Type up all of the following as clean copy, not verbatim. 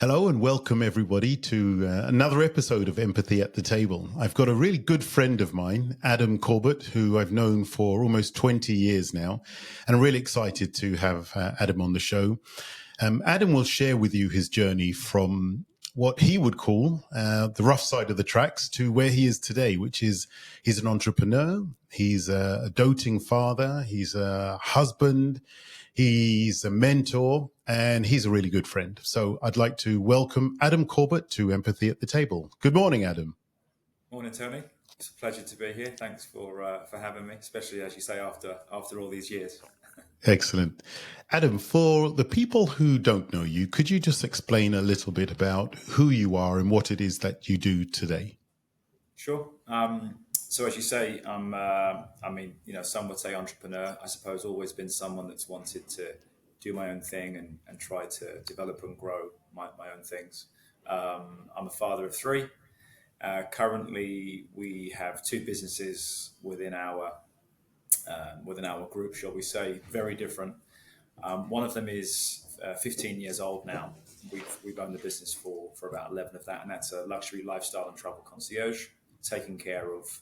Hello and welcome everybody to another episode of Empathy at the Table. I've got a really good friend of mine, Adam Corbett, who I've known for almost 20 years now, and I'm really excited to have Adam on the show. Adam will share with you his journey from what he would call the rough side of the tracks to where he is today, which is he's an entrepreneur, he's a doting father, he's a husband, he's a mentor, and he's a really good friend. So I'd like to welcome Adam Corbett to Empathy at the Table. Good morning, Adam. Morning, Tony. It's a pleasure to be here. Thanks for having me, especially, as you say, after all these years. Excellent. Adam, for the people who don't know you, could you just explain a little bit about who you are and what it is that you do today? Sure. So as you say, some would say entrepreneur. I suppose always been someone that's wanted to do my own thing and try to develop and grow my own things. I'm a father of three. Currently, we have two businesses within our group, shall we say, very different. One of them is 15 years old now. We've owned the business for about 11 of that, and that's a luxury lifestyle and travel concierge, taking care of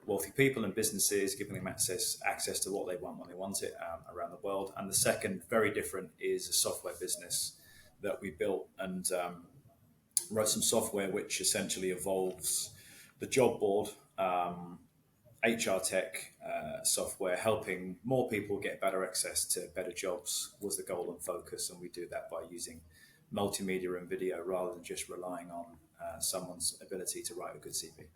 wealthy people and businesses, giving them access to what they want when they want it around the world. And the second, very different, is a software business that we built and wrote some software which essentially evolves the job board, HR tech software, helping more people get better access to better jobs was the goal and focus. And we do that by using multimedia and video rather than just relying on someone's ability to write a good CV.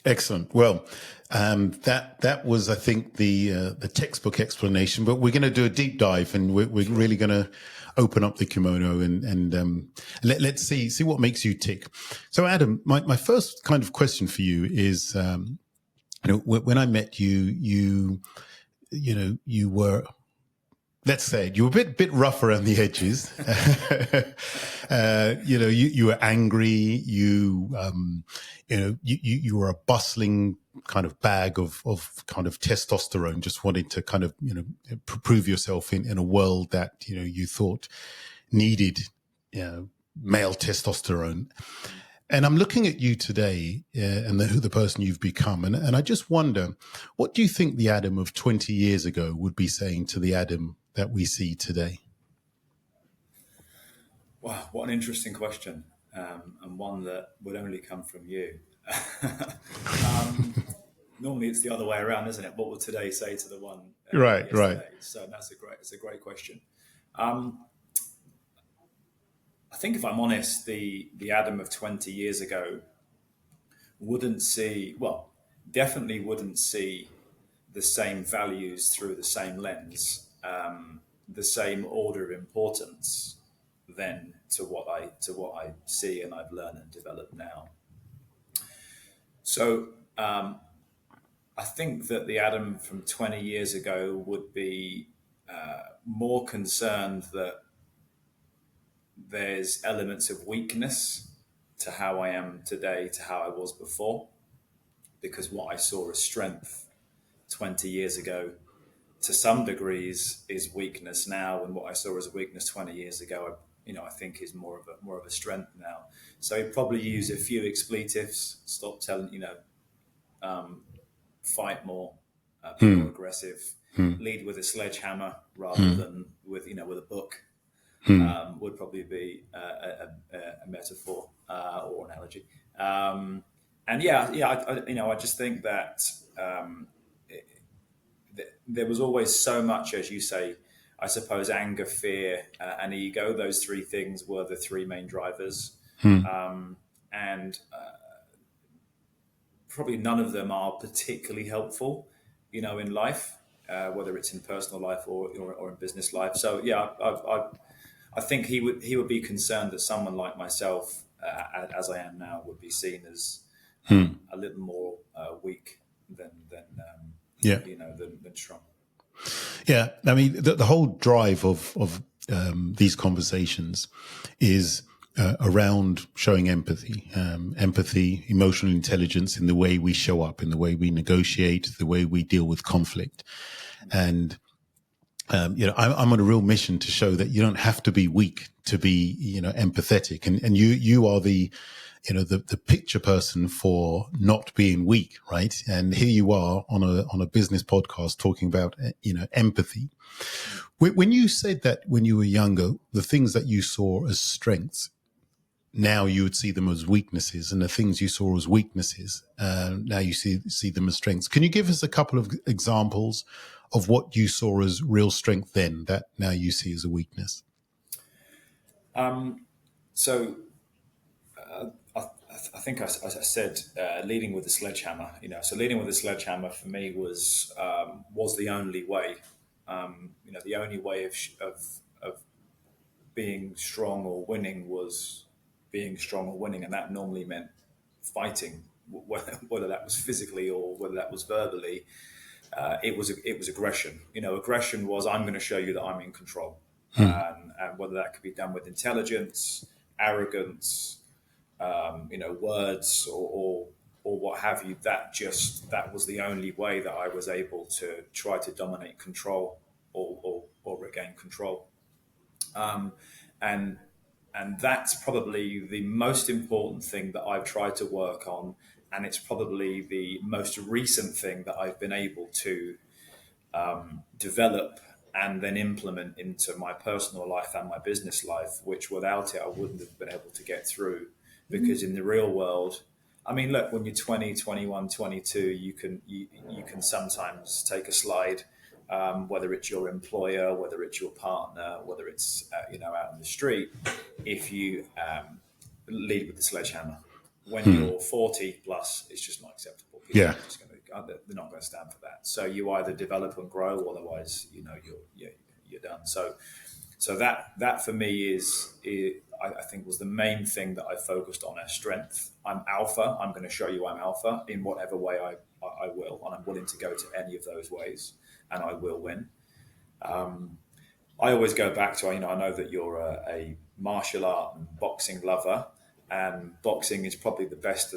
Excellent. Well, that was, I think, the textbook explanation, but we're going to do a deep dive, and we're really going to open up the kimono and let's see what makes you tick. So, Adam, my first kind of question for you is, when I met you, you were, let's say, you were a bit rough around the edges. You were angry. You were a bustling kind of bag of kind of testosterone, just wanting to kind of, prove yourself in a world that, you thought needed, male testosterone. And I'm looking at you today and the person you've become. And I just wonder, what do you think the Adam of 20 years ago would be saying to the Adam that we see today? Wow, what an interesting question, and one that would only come from you. Normally it's the other way around, isn't it? What would today say to the one right? So it's a great question. I think, if I'm honest, the Adam of 20 years ago definitely wouldn't see the same values through the same lens, the same order of importance then to what I see and I've learned and developed now. So I think that the Adam from 20 years ago would be more concerned that there's elements of weakness to how I am today to how I was before, because what I saw as strength 20 years ago to some degrees is weakness now, and what I saw as a weakness 20 years ago, I think is more of a strength now. So he'd probably use a few expletives, stop telling, fight more, be more aggressive, lead with a sledgehammer rather than with a book. Would probably be a metaphor or analogy. I just think that there was always so much, as you say, I suppose, anger, fear, and ego. Those three things were the three main drivers. And probably none of them are particularly helpful, in life, whether it's in personal life or in business life. So, I think he would be concerned that someone like myself, as I am now, would be seen as a little more weak than strong. Yeah, I mean, the whole drive of these conversations is around showing empathy, emotional intelligence in the way we show up, in the way we negotiate, the way we deal with conflict. And I'm on a real mission to show that you don't have to be weak to be, empathetic. And you are the picture person for not being weak, right? And here you are on a business podcast talking about, empathy. When you said that when you were younger, the things that you saw as strengths, now you would see them as weaknesses, and the things you saw as weaknesses, now you see them as strengths. Can you give us a couple of examples of what you saw as real strength then that now you see as a weakness? So I think as I said, leading with the sledgehammer. So leading with the sledgehammer for me was the only way. The only way of being strong or winning was being strong or winning, and that normally meant fighting, whether that was physically or whether that was verbally. It was aggression. Aggression was, I'm going to show you that I'm in control, and whether that could be done with intelligence, arrogance, words or what have you. That was the only way that I was able to try to dominate control or regain control. And that's probably the most important thing that I've tried to work on. And it's probably the most recent thing that I've been able to develop and then implement into my personal life and my business life, which without it, I wouldn't have been able to get through. Because in the real world, I mean, look, when you're 20, 21, 22, you can sometimes take a slide, whether it's your employer, whether it's your partner, whether it's, out in the street, if you lead with the sledgehammer. When you're 40 plus, it's just not acceptable. They're not going to stand for that. So you either develop and grow, otherwise, you're done. So that for me is I think was the main thing that I focused on as strength. I'm alpha. I'm going to show you I'm alpha in whatever way I will, and I'm willing to go to any of those ways, and I will win. I always go back to, I know that you're a martial art and boxing lover, and boxing is probably the best,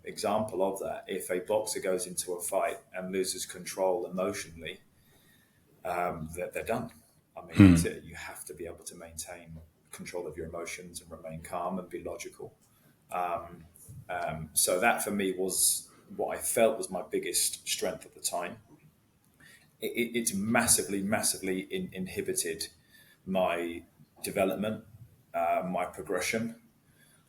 example of that. If a boxer goes into a fight and loses control emotionally, they're done. I mean, that's it. You have to be able to maintain control of your emotions and remain calm and be logical. So that for me was what I felt was my biggest strength at the time. It's massively inhibited my development, my progression.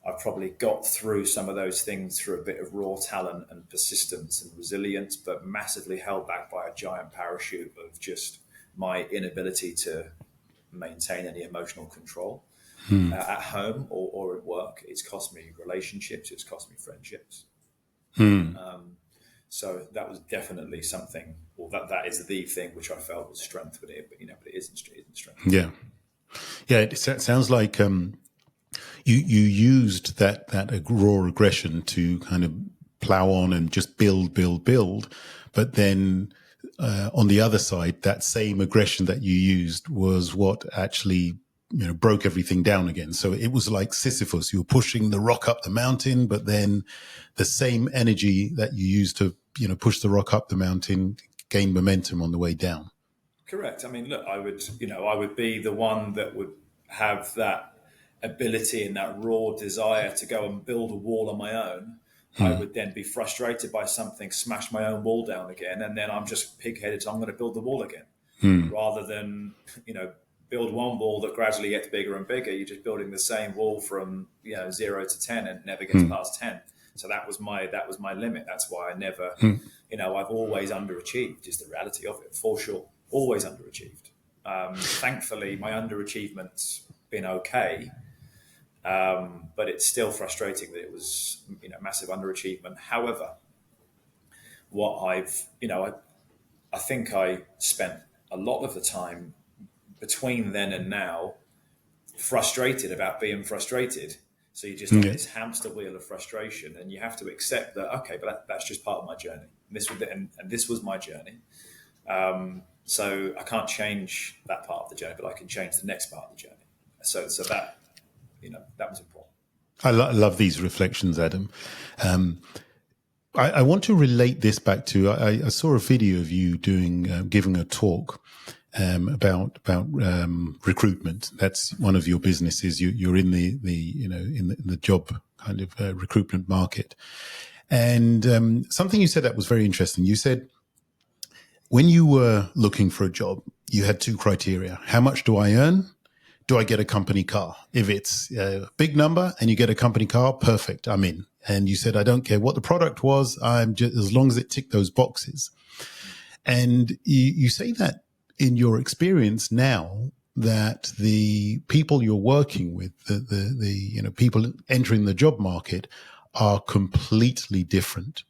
I've probably got through some of those things through a bit of raw talent and persistence and resilience, but massively held back by a giant parachute of just my inability to maintain any emotional control at home or at work. It's cost me relationships. It's cost me friendships. So that was definitely something, or that is the thing which I felt was strength, but it isn't strength. Yeah. It sounds like you used that raw aggression to kind of plow on and just build, but then on the other side, that same aggression that you used was what actually broke everything down again. So it was like Sisyphus. You were pushing the rock up the mountain, but then the same energy that you used to push the rock up the mountain gained momentum on the way down. Correct. I mean, look, I would be the one that would have that ability and that raw desire to go and build a wall on my own. I would then be frustrated by something, smash my own wall down again, and then I'm just pig-headed, so I'm going to build the wall again. Rather than, build one wall that gradually gets bigger and bigger. You're just building the same wall from 0 to 10 and never gets past 10. So that was my limit. That's why I never, I've always underachieved, is the reality of it, for sure. Always underachieved. Thankfully, my underachievement's been okay. But it's still frustrating that it was, massive underachievement. However, I think I spent a lot of the time between then and now frustrated about being frustrated. So you just on this hamster wheel of frustration, and you have to accept that, okay, but that's just part of my journey. And this was my journey. So I can't change that part of the journey, but I can change the next part of the journey. So that, that was important. I love these reflections, Adam. I want to relate this back to, I saw a video of you giving a talk, about recruitment. That's one of your businesses. You're in the job kind of recruitment market. And something you said that was very interesting. You said when you were looking for a job, you had two criteria. How much do I earn? Do I get a company car? If it's a big number and you get a company car, perfect, I'm in. And you said, I don't care what the product was, I'm just, as long as it ticked those boxes. And you say that in your experience now, that the people you're working with, the people entering the job market are completely different.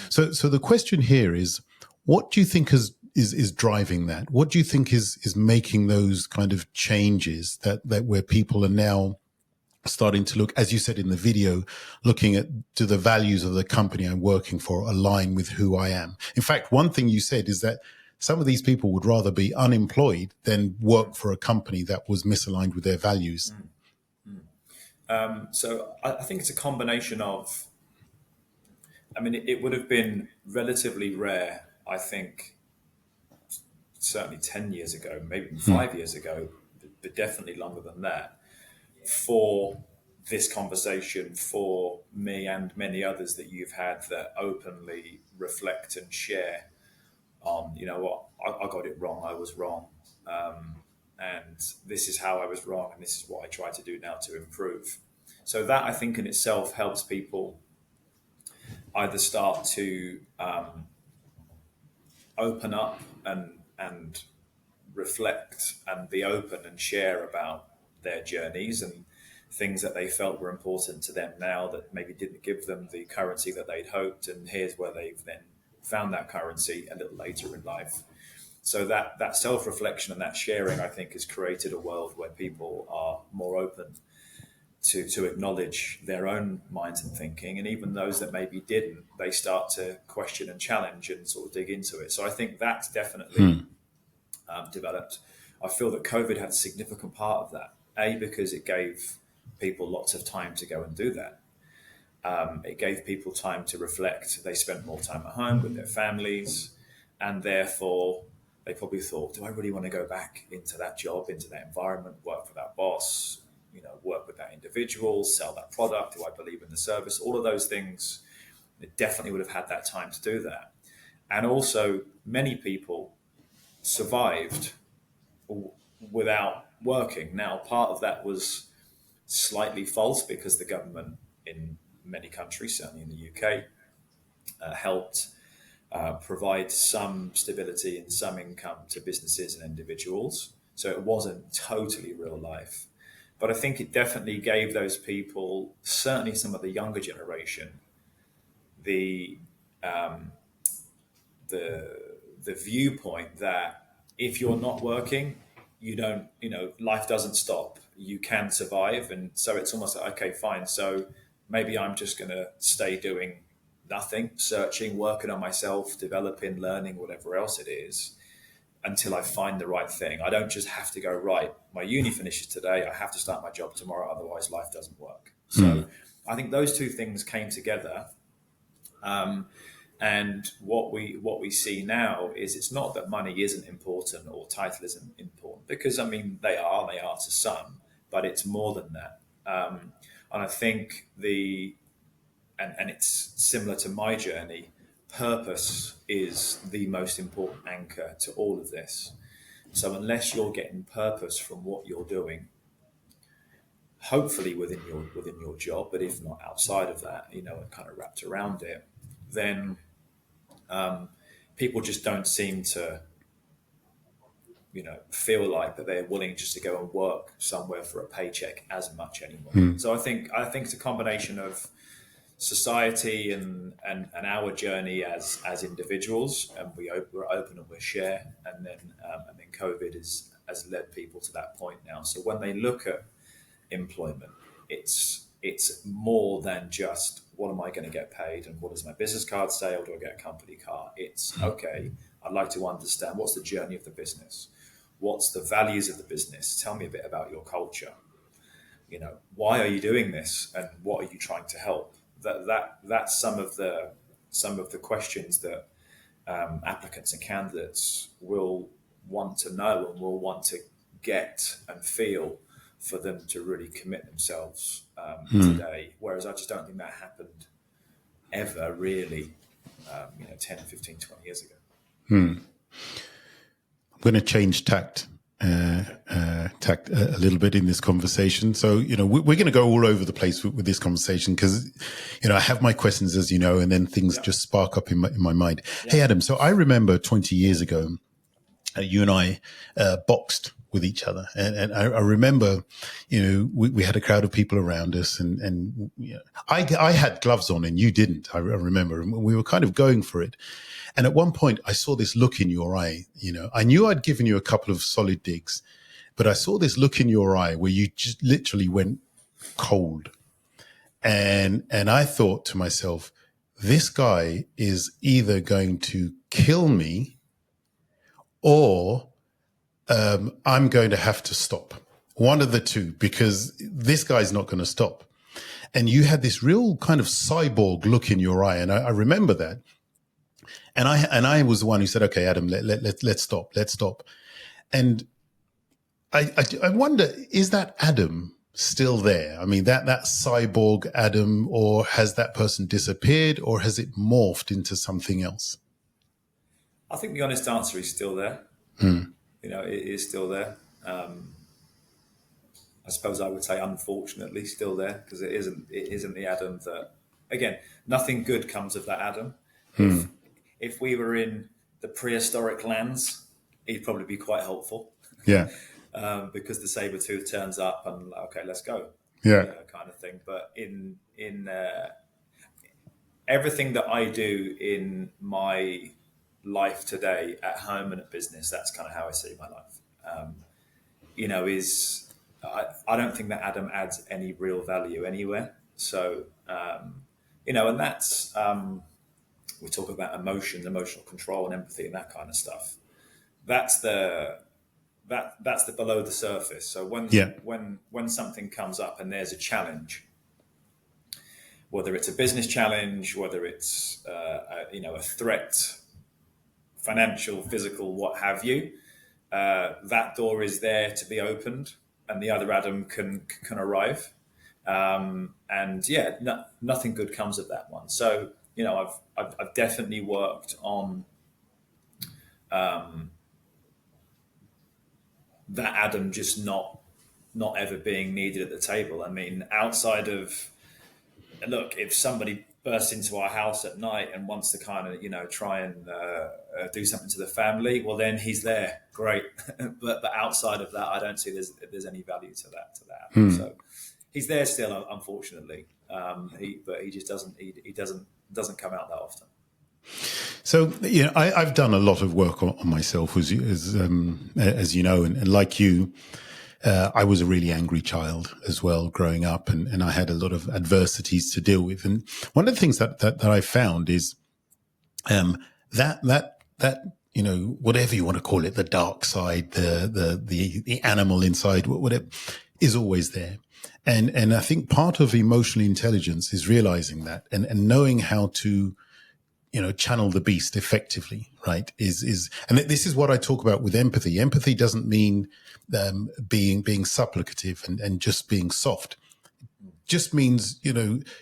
So the question here is, what do you think is driving that? What do you think is making those kind of changes that where people are now starting to look, as you said in the video, looking at, do the values of the company I'm working for align with who I am? In fact, one thing you said is that some of these people would rather be unemployed than work for a company that was misaligned with their values. So I think it's a combination of, I mean, it would have been relatively rare, I think, certainly 10 years ago, maybe 5 years ago, but definitely longer than that, for this conversation, for me and many others that you've had that openly reflect and share on, you know what, I got it wrong, I was wrong. And this is how I was wrong, and this is what I try to do now to improve. So that, I think, in itself helps people either start to open up and reflect and be open and share about their journeys and things that they felt were important to them now that maybe didn't give them the currency that they'd hoped, and here's where they've then found that currency a little later in life. So that self-reflection and that sharing, I think, has created a world where people are more open to acknowledge their own minds and thinking, and even those that maybe didn't, they start to question and challenge and sort of dig into it. So I think that's definitely developed. I feel that COVID had a significant part of that, because it gave people lots of time to go and do that. It gave people time to reflect. They spent more time at home with their families, and therefore they probably thought, do I really want to go back into that job, into that environment, work for that boss, work with that individual, sell that product? Do I believe in the service? All of those things, it definitely would have had that time to do that. And also, many people survived without working. Now, part of that was slightly false because the government in many countries, certainly in the UK, helped provide some stability and some income to businesses and individuals. So it wasn't totally real life. But I think it definitely gave those people, certainly some of the younger generation, the viewpoint that if you're not working, you don't, life doesn't stop. You can survive. And so it's almost like, okay, fine. So maybe I'm just going to stay doing nothing, searching, working on myself, developing, learning, whatever else it is, until I find the right thing. I don't just have to go, right, my uni finishes today, I have to start my job tomorrow, otherwise life doesn't work. So I think those two things came together. And what we see now is, it's not that money isn't important or title isn't important, because they are to some, but it's more than that. And I think and it's similar to my journey, purpose is the most important anchor to all of this. So unless you're getting purpose from what you're doing, hopefully within your job, but if not outside of that, and kind of wrapped around it, then people just don't seem to, feel like that they're willing just to go and work somewhere for a paycheck as much anymore. So I think it's a combination of society and our journey as individuals, and we're open and we share, and then COVID has led people to that point now. So when they look at employment, it's more than just, what am I going to get paid, and what does my business card say, or do I get a company car? It's, okay, I'd like to understand, what's the journey of the business, what's the values of the business, tell me a bit about your culture, why are you doing this, and what are you trying to help? That's some of the questions that applicants and candidates will want to know and will want to get and feel for them to really commit themselves today. Whereas I just don't think that happened ever really, 10, 15, 20 years ago. I'm going to change tact a little bit in this conversation. So, we're going to go all over the place with this conversation because, I have my questions, as you know, and then things just spark up in my mind. Yeah. Hey, Adam, so I remember 20 years ago, you and I boxed with each other. And I remember, we had a crowd of people around us and I had gloves on and you didn't, I remember. And we were kind of going for it. And at one point I saw this look in your eye, I knew I'd given you a couple of solid digs, but I saw this look in your eye where you just literally went cold. And I thought to myself, this guy is either going to kill me or I'm going to have to stop. One of the two, because this guy's not going to stop. And you had this real kind of cyborg look in your eye. And I remember that. And I was the one who said, okay, Adam, let's stop. And I wonder, is that Adam still there? I mean, that cyborg Adam, or has that person disappeared, or has it morphed into something else? I think the honest answer is still there. It is still there. I suppose I would say, unfortunately, still there, because it isn't the Adam that, again, nothing good comes of that Adam. If we were in the prehistoric lands, he'd probably be quite helpful. Yeah. Because the saber tooth turns up and okay, let's go. Yeah. Kind of thing. But in everything that I do in my life today, at home and at business, that's kind of how I see my life. I don't think that Adam adds any real value anywhere. So, and that's, we talk about emotions, emotional control and empathy and that kind of stuff. That's the below the surface. So when something comes up and there's a challenge, whether it's a business challenge, whether it's, a threat, financial, physical, what have you, that door is there to be opened and the other Adam can arrive. Nothing good comes of that one. So, I've definitely worked on that Adam just not ever being needed at the table. I mean, outside of, look, if somebody bursts into our house at night and wants to kind of, try and do something to the family, well, then he's there. Great. but outside of that, I don't see there's any value to that. So he's there still, unfortunately. He just doesn't come out that often. So, I've done a lot of work on myself, as you know, and like you, I was a really angry child as well growing up, and I had a lot of adversities to deal with. And one of the things that I found is that whatever you want to call it, the dark side, the animal inside, whatever, is always there. And I think part of emotional intelligence is realizing that and knowing how to channel the beast effectively, right? And this is what I talk about with empathy. Empathy doesn't mean being supplicative and just being soft. It just means,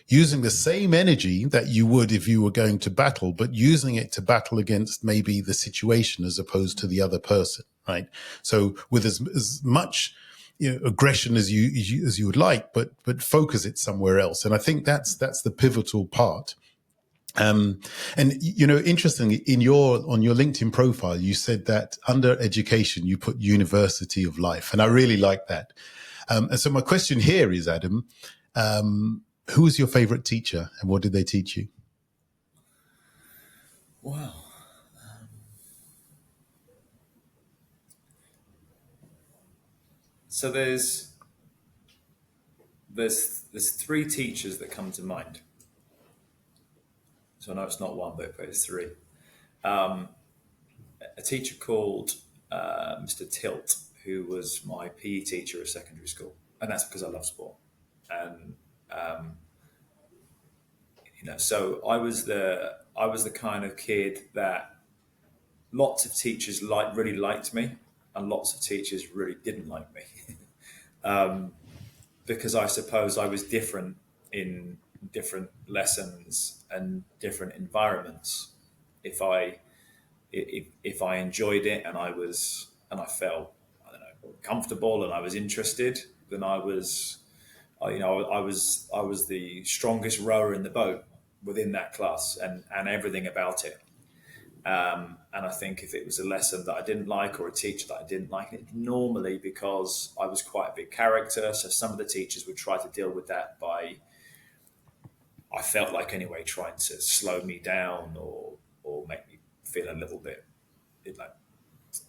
using the same energy that you would if you were going to battle, but using it to battle against maybe the situation as opposed to the other person, right? So with as much aggression as you would like, but focus it somewhere else. And I think that's the pivotal part. Interestingly, on your LinkedIn profile, you said that under education, you put University of Life. And I really like that. And so my question here is, Adam, who was your favorite teacher and what did they teach you? Wow. So there's three teachers that come to mind. So I know it's not one, but it's three. A teacher called Mr. Tilt, who was my PE teacher at secondary school, and that's because I love sport. And so I was the kind of kid that lots of teachers really liked me, and lots of teachers really didn't like me because I suppose I was different in different lessons and different environments. If I enjoyed it and I felt, I don't know, comfortable and I was interested, then I was the strongest rower in the boat within that class and everything about it. And I think if it was a lesson that I didn't like or a teacher that I didn't like, it normally because I was quite a big character. So some of the teachers would try to deal with that by, I felt like anyway, trying to slow me down or make me feel a little bit like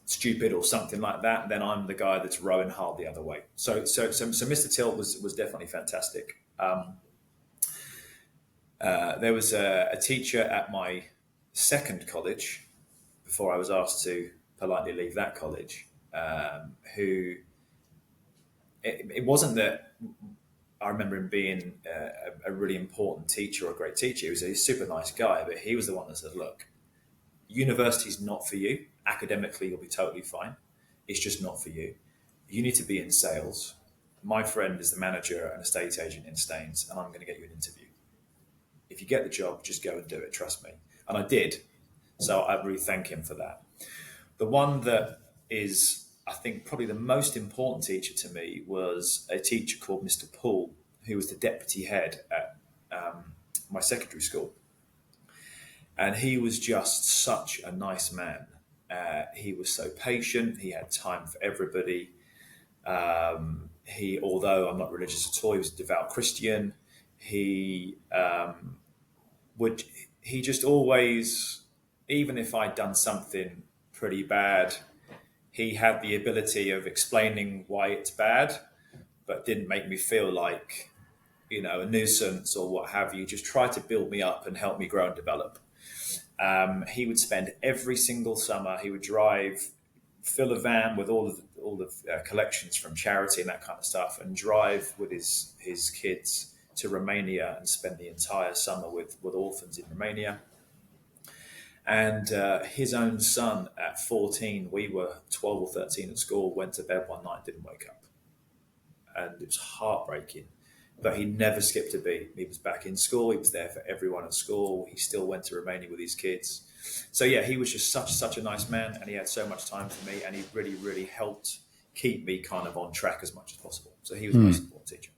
stupid or something like that. And then I'm the guy that's rowing hard the other way. So Mr. Tilt was definitely fantastic. There was a teacher at my second college before I was asked to politely leave that college, who it wasn't that I remember him being a really important teacher or a great teacher. He was a super nice guy, but he was the one that said, look, university's not for you. Academically, you'll be totally fine. It's just not for you. You need to be in sales. My friend is the manager and estate agent in Staines, and I'm going to get you an interview. If you get the job, just go and do it. Trust me. And I did. So I really thank him for that. The one that is, I think, probably the most important teacher to me was a teacher called Mr. Poole, who was the deputy head at my secondary school. And he was just such a nice man. He was so patient. He had time for everybody. Although I'm not religious at all, he was a devout Christian. He just always, even if I'd done something pretty bad, he had the ability of explaining why it's bad, but didn't make me feel like, a nuisance or what have you. Just tried to build me up and help me grow and develop. He would spend every single summer, he would fill a van with all the collections from charity and that kind of stuff, and drive with his kids to Romania and spend the entire summer with orphans in Romania. And his own son at 14, we were 12 or 13 at school, went to bed one night, didn't wake up. And it was heartbreaking. But he never skipped a beat. He was back in school. He was there for everyone at school. He still went to Romania with his kids. So yeah, he was just such a nice man, and he had so much time for me, and he really, really helped keep me kind of on track as much as possible. So he was the most important teacher.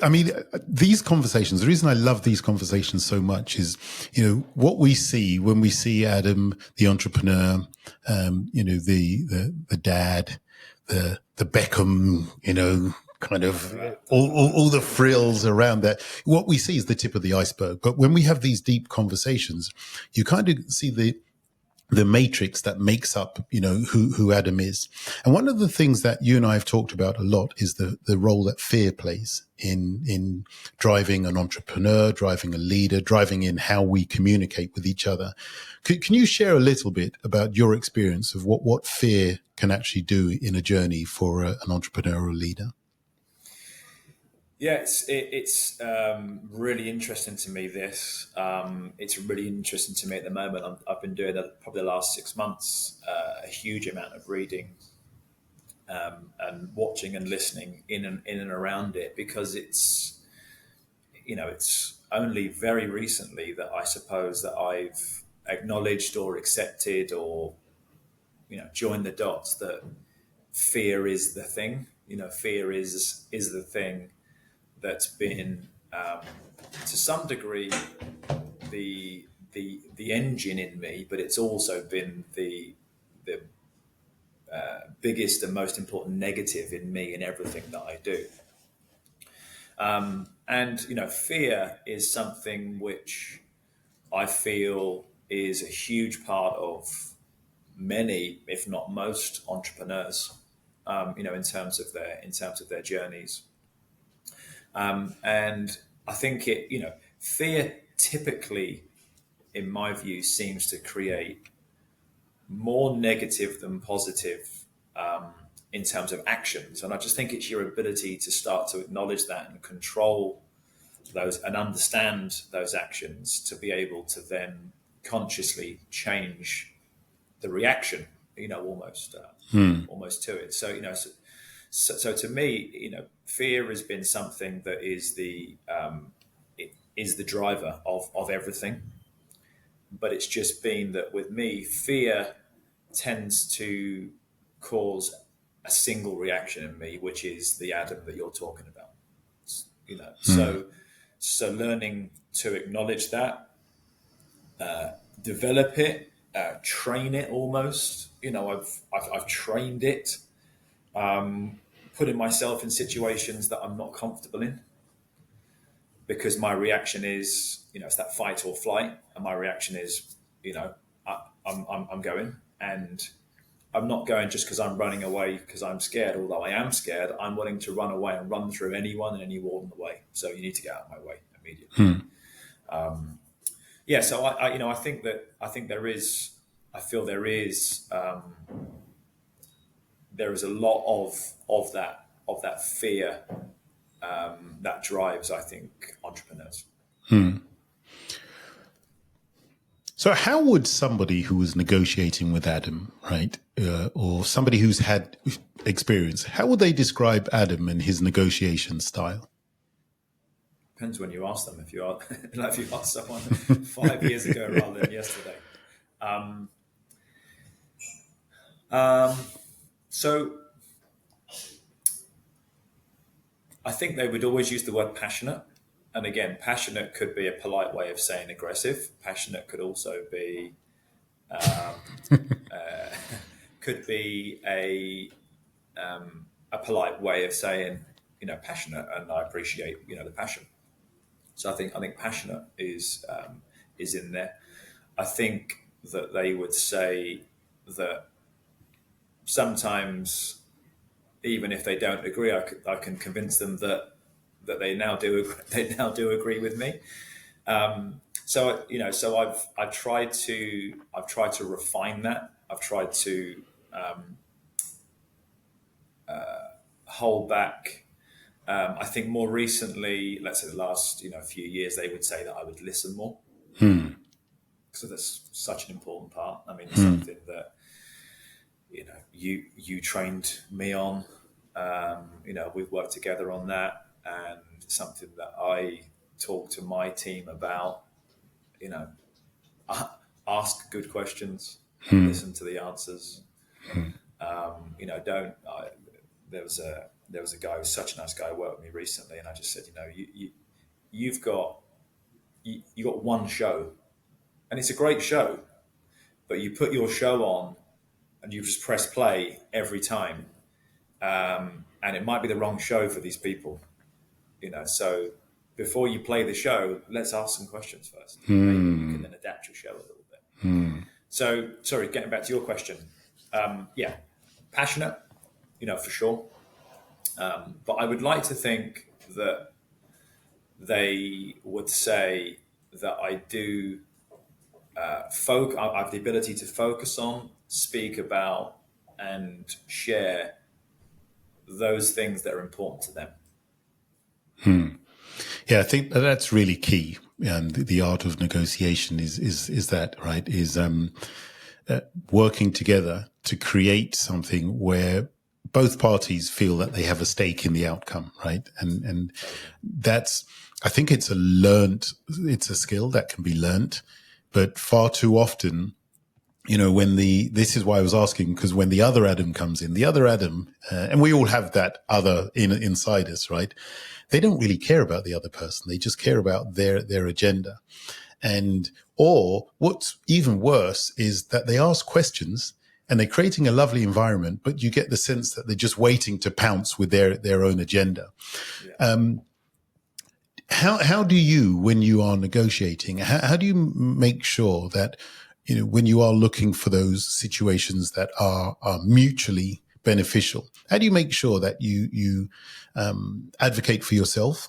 I mean, these conversations, the reason I love these conversations so much is, what we see when we see Adam, the entrepreneur, the dad, the Beckham, kind of all the frills around that. What we see is the tip of the iceberg. But when we have these deep conversations, you kind of see the matrix that makes up, who Adam is. And one of the things that you and I have talked about a lot is the role that fear plays in driving an entrepreneur, driving a leader, driving in how we communicate with each other. Can you share a little bit about your experience of what fear can actually do in a journey for an entrepreneur or leader? Yeah, it's really interesting to me, this. It's really interesting to me at the moment. I've been doing probably the last 6 months, a huge amount of reading and watching and listening in and around it, because it's only very recently that I suppose that I've acknowledged or accepted or, joined the dots that fear is the thing. Fear is the thing that's been, to some degree, the engine in me, but it's also been the biggest and most important negative in me in everything that I do. And fear is something which I feel is a huge part of many, if not most, entrepreneurs. In terms of their journeys. And I think fear typically, in my view, seems to create more negative than positive in terms of actions. And I just think it's your ability to start to acknowledge that and control those and understand those actions to be able to then consciously change the reaction almost to it. So so to me, fear has been something that is the driver of everything. But it's just been that with me, fear tends to cause a single reaction in me, which is the Adam that you're talking about. So learning to acknowledge that, develop it, train it almost. I've trained it, putting myself in situations that I'm not comfortable in, because my reaction is, it's that fight or flight, and my reaction is, I'm going, and I'm not going just because I'm running away because I'm scared. Although I am scared, I'm willing to run away and run through anyone and any wall in the way. So you need to get out of my way immediately. So I think there is a lot of that fear that drives, I think, entrepreneurs. So how would somebody who was negotiating with Adam, right, or somebody who's had experience, how would they describe Adam and his negotiation style? Depends when you ask them. If you ask someone 5 years ago rather than yesterday. So I think they would always use the word passionate. And again, passionate could be a polite way of saying aggressive. Passionate could also be a polite way of saying, passionate, and I appreciate, the passion. So I think passionate is in there. I think that they would say that sometimes, even if they don't agree, I can convince them that they now do agree with me. So I've tried to refine that. I've tried to hold back. I think more recently, let's say the last few years, they would say that I would listen more. So that's such an important part. I mean, it's something that you trained me on. We've worked together on that, and something that I talk to my team about. Ask good questions, listen to the answers. There was a guy who was such a nice guy who worked with me recently, and I just said, you've got one show, and it's a great show, but you put your show on and you just press play every time, and it might be the wrong show for these people. So before you play the show, let's ask some questions first. Maybe you can then adapt your show a little bit. So, sorry, getting back to your question. Passionate, for sure. But I would like to think that they would say that I do I have the ability to focus on, speak about, and share those things that are important to them. Yeah, I think that's really key. The art of negotiation is that, right? Is working together to create something where both parties feel that they have a stake in the outcome, right? And that's, I think it's a skill that can be learnt, but far too often, this is why I was asking, because when the other Adam comes in, and we all have that other inside us, right? They don't really care about the other person. They just care about their agenda. Or what's even worse is that they ask questions and they're creating a lovely environment, but you get the sense that they're just waiting to pounce with their own agenda. Yeah. How do you, when you are negotiating, how do you make sure that, when you are looking for those situations that are mutually beneficial, how do you make sure that you advocate for yourself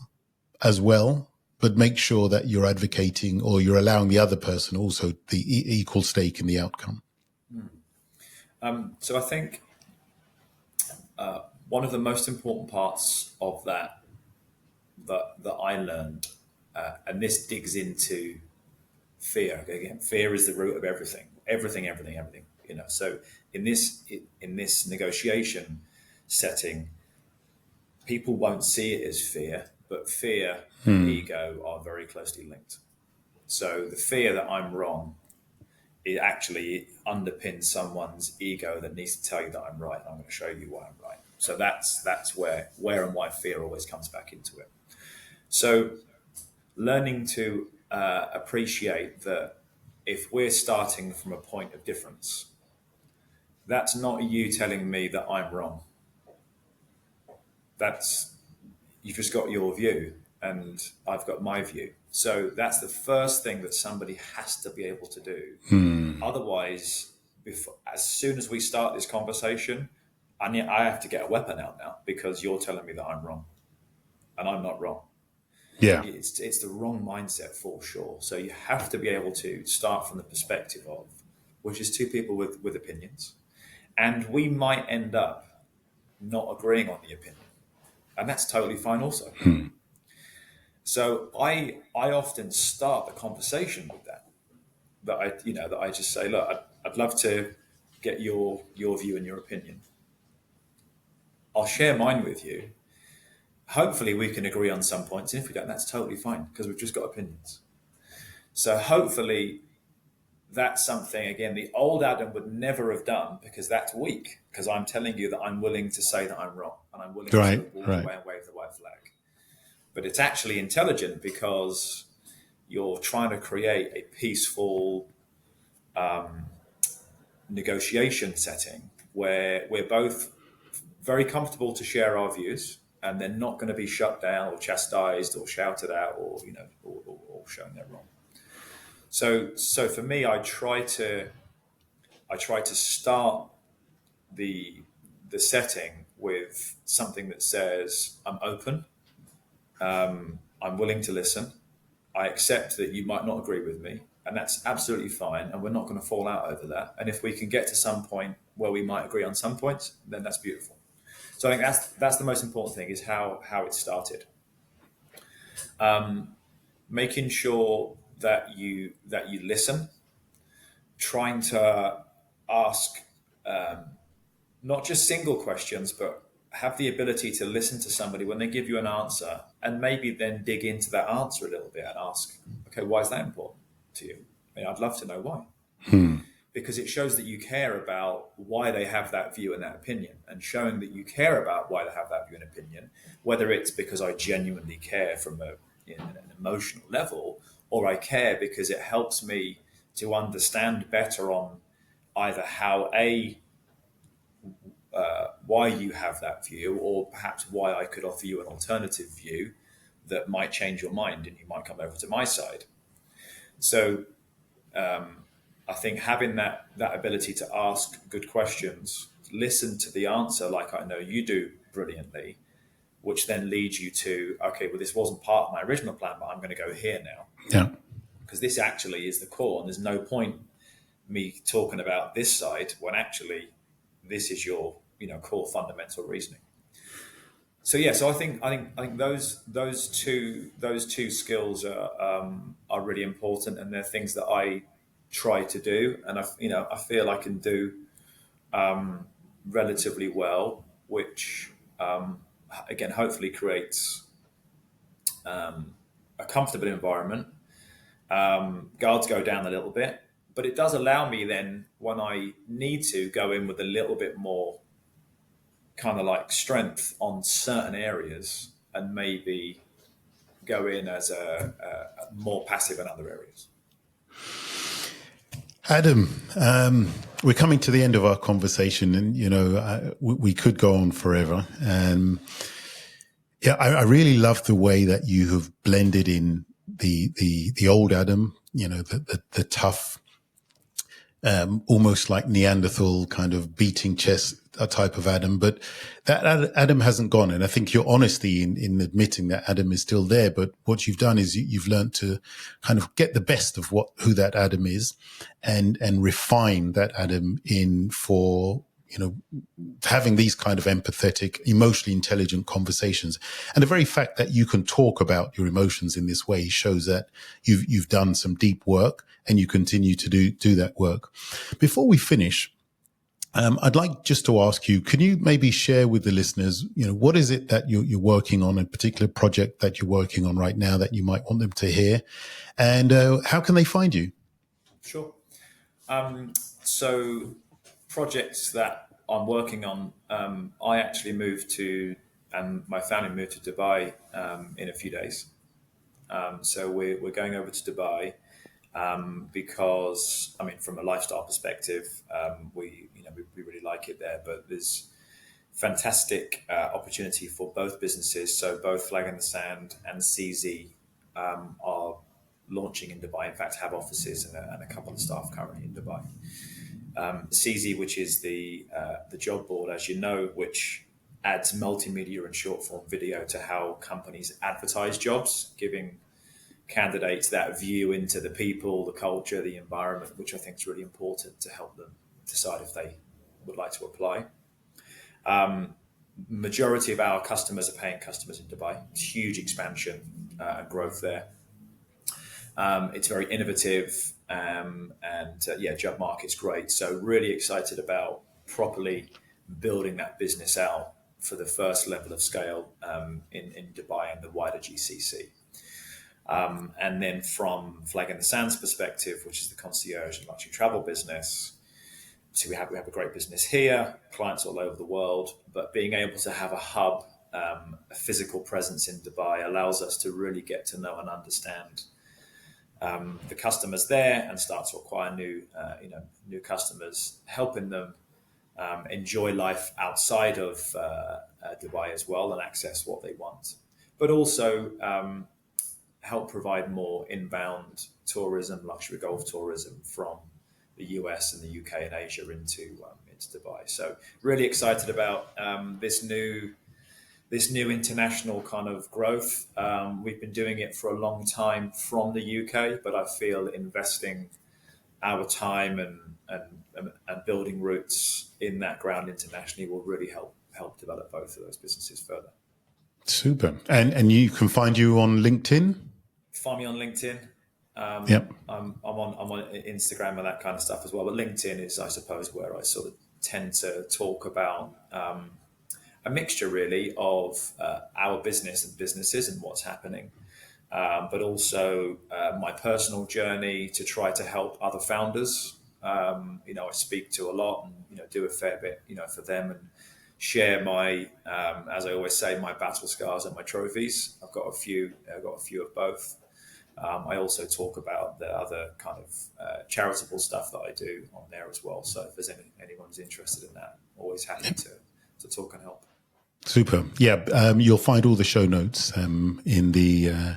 as well, but make sure that you're advocating or you're allowing the other person also the equal stake in the outcome? So I think one of the most important parts of that I learned, and this digs into fear. Again, fear is the root of everything. So in this negotiation setting, people won't see it as fear, but fear and ego are very closely linked. So the fear that I'm wrong, it actually underpins someone's ego that needs to tell you that I'm right. I'm going to show you why I'm right. So that's where and why fear always comes back into it. So learning to appreciate that if we're starting from a point of difference, that's not you telling me that I'm wrong. You've just got your view and I've got my view. So that's the first thing that somebody has to be able to do. Otherwise, as soon as we start this conversation, I have to get a weapon out now because you're telling me that I'm wrong and I'm not wrong. Yeah. It's the wrong mindset for sure. So you have to be able to start from the perspective of, which is two people with opinions. And we might end up not agreeing on the opinion. And that's totally fine also. So I often start the conversation with that I just say, look, I'd love to get your view and your opinion. I'll share mine with you. Hopefully we can agree on some points. And if we don't, that's totally fine because we've just got opinions. So hopefully that's something, again, the old Adam would never have done because that's weak. Because I'm telling you that I'm willing to say that I'm wrong and I'm willing to walk away and wave the white flag. But it's actually intelligent because you're trying to create a peaceful negotiation setting where we're both very comfortable to share our views and they're not going to be shut down or chastised or shouted at or shown they're wrong. So for me, I try to start the setting with something that says I'm open, I'm willing to listen, I accept that you might not agree with me, and that's absolutely fine, and we're not going to fall out over that. And if we can get to some point where we might agree on some points, then that's beautiful. So I think that's the most important thing is how it started. Making sure that you listen, trying to ask not just single questions, but have the ability to listen to somebody when they give you an answer and maybe then dig into that answer a little bit and ask, okay, why is that important to you? I mean, I'd love to know why. Because it shows that you care about why they have that view and that opinion, and showing that you care about why they have that view and opinion, whether it's because I genuinely care from an emotional level, or I care because it helps me to understand better on either how why you have that view, or perhaps why I could offer you an alternative view that might change your mind and you might come over to my side. So I think having that ability to ask good questions, listen to the answer like I know you do brilliantly, which then leads you to, okay, well, this wasn't part of my original plan, but I'm going to go here now. Yeah. Because this actually is the core, and there's no point me talking about this side when actually this is your core fundamental reasoning. So yeah, so I think those two skills are really important, and they're things that I try to do, and I feel I can do relatively well, which again hopefully creates a comfortable environment. Guards go down a little bit, but it does allow me then, when I need to, go in with a little bit more kind of like strength on certain areas and maybe go in as a more passive in other areas. Adam, we're coming to the end of our conversation, and we could go on forever. I really love the way that you have blended in the old Adam, the tough, almost like Neanderthal kind of beating chest type of Adam, but that Adam hasn't gone. And I think your honesty in admitting that Adam is still there, but what you've done is you've learned to kind of get the best of who that Adam is and refine that Adam in for, having these kind of empathetic, emotionally intelligent conversations. And the very fact that you can talk about your emotions in this way shows that you've done some deep work and you continue to do that work. Before we finish, I'd like just to ask you, can you maybe share with the listeners, what is it that you're working on, a particular project that you're working on right now that you might want them to hear? And how can they find you? Sure. So projects that I'm working on, I actually moved to, and my family moved to Dubai in a few days. So we're going over to Dubai because, from a lifestyle perspective, we really like it there. But there's fantastic opportunity for both businesses. So both Flag in the Sand and CZ are launching in Dubai. In fact, have offices and a couple of staff currently in Dubai. CZ, which is the job board, as you know, which adds multimedia and short form video to how companies advertise jobs, giving candidates that view into the people, the culture, the environment, which I think is really important to help them decide if they would like to apply. Majority of our customers are paying customers in Dubai. It's huge expansion and growth there. It's very innovative job market's great. So really excited about properly building that business out for the first level of scale in Dubai and the wider GCC. And then from Flag in the Sand's perspective, which is the concierge and luxury travel business, so we have a great business here, clients all over the world, but being able to have a hub, a physical presence in Dubai allows us to really get to know and understand the customers there and start to acquire new customers, helping them enjoy life outside of Dubai as well and access what they want, but also help provide more inbound tourism, luxury golf tourism from the US and the UK and Asia into Dubai. So really excited about this new international kind of growth. We've been doing it for a long time from the UK, but I feel investing our time and building roots in that ground internationally will really help develop both of those businesses further. Super. And you can find you on LinkedIn? Find me on LinkedIn. Yep. I'm on Instagram and that kind of stuff as well. But LinkedIn is, I suppose, where I sort of tend to talk about a mixture really of our business and businesses and what's happening, but also my personal journey to try to help other founders. I speak to a lot and do a fair bit for them and share my as I always say, my battle scars and my trophies. I've got a few of both. I also talk about the other kind of charitable stuff that I do on there as well. So if there's anyone's interested in that, always happy to talk and help. Super. Yeah. You'll find all the show notes in the.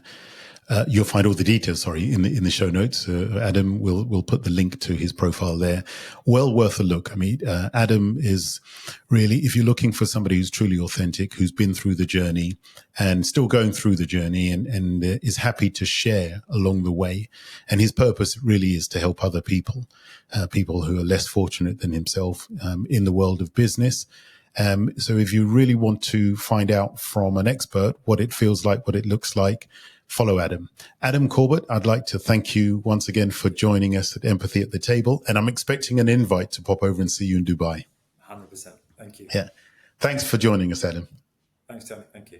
You'll find all the details, in the show notes. Adam will put the link to his profile there. Well worth a look. I mean, Adam is really, if you're looking for somebody who's truly authentic, who's been through the journey and still going through the journey and is happy to share along the way. And his purpose really is to help other people, people who are less fortunate than himself, in the world of business. So if you really want to find out from an expert what it feels like, what it looks like, follow Adam. Adam Corbett, I'd like to thank you once again for joining us at Empathy at the Table. And I'm expecting an invite to pop over and see you in Dubai. 100%. Thank you. Yeah. Thanks for joining us, Adam. Thanks, Tony. Thank you.